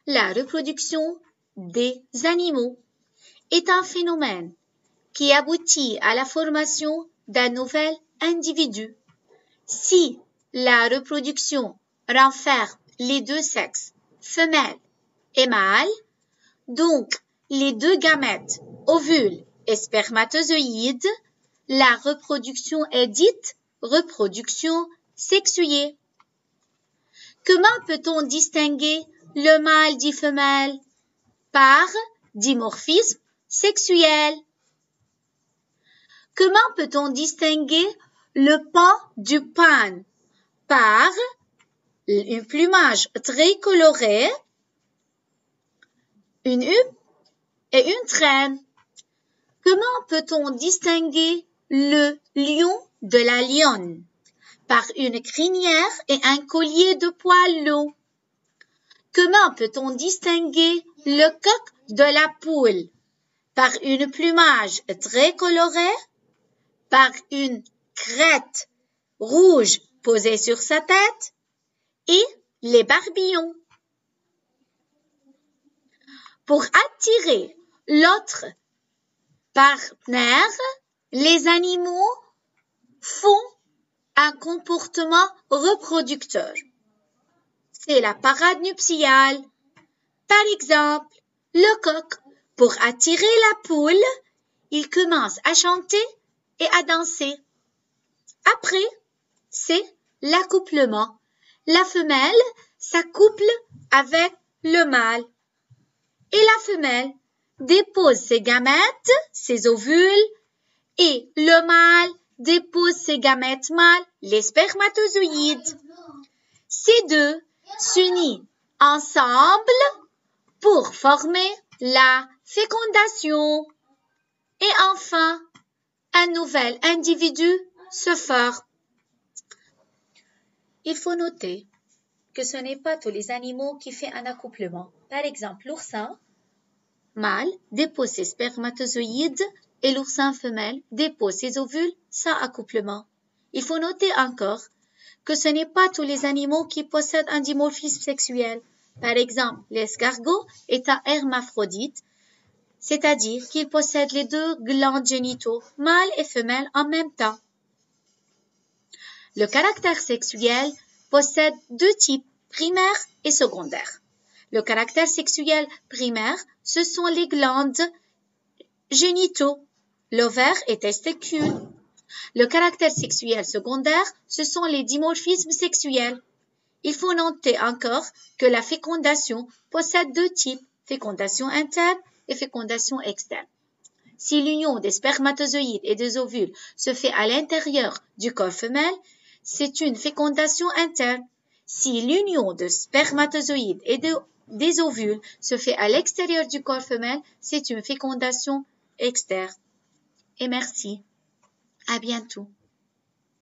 la reproduction des animaux est un phénomène qui aboutit à la formation d'un nouvel individu. Si la reproduction renferme les deux sexes, femelle et mâle, donc les deux gamètes, ovules et spermatozoïdes, la reproduction est dite reproduction sexuée. Comment peut-on distinguer le mâle du femelle? Par dimorphisme sexuel. Comment peut-on distinguer le pan du pan? Par un plumage très coloré, une huppe et une traîne. Comment peut-on distinguer le lion de la lionne? Par une crinière et un collier de poils longs. Comment peut-on distinguer le coq de la poule? Par une plumage très coloré, par une crête rouge posée sur sa tête et les barbillons. Pour attirer l'autre partenaire, les animaux font un comportement reproducteur. C'est la parade nuptiale. Par exemple, le coq, pour attirer la poule, il commence à chanter et à danser. Après, c'est l'accouplement. La femelle s'accouple avec le mâle. Et la femelle dépose ses gamètes, ses ovules, et le mâle dépose ses gamètes mâles, les spermatozoïdes. Ces deux s'unissent ensemble pour former la fécondation. Et enfin, un nouvel individu se forme. Il faut noter que ce n'est pas tous les animaux qui font un accouplement. Par exemple, l'oursin mâle dépose ses spermatozoïdes et l'oursin femelle dépose ses ovules sans accouplement. Il faut noter encore que ce n'est pas tous les animaux qui possèdent un dimorphisme sexuel. Par exemple, l'escargot est un hermaphrodite, c'est-à-dire qu'il possède les deux glandes génitaux, mâle et femelle en même temps. Le caractère sexuel possède deux types, primaire et secondaire. Le caractère sexuel primaire, ce sont les glandes génitaux, l'ovaire et testicules. Le caractère sexuel secondaire, ce sont les dimorphismes sexuels. Il faut noter encore que la fécondation possède deux types, fécondation interne et fécondation externe. Si l'union des spermatozoïdes et des ovules se fait à l'intérieur du corps femelle, c'est une fécondation interne. Si l'union de spermatozoïdes et des ovules se fait à l'extérieur du corps femelle, c'est une fécondation externe. Et merci. À bientôt.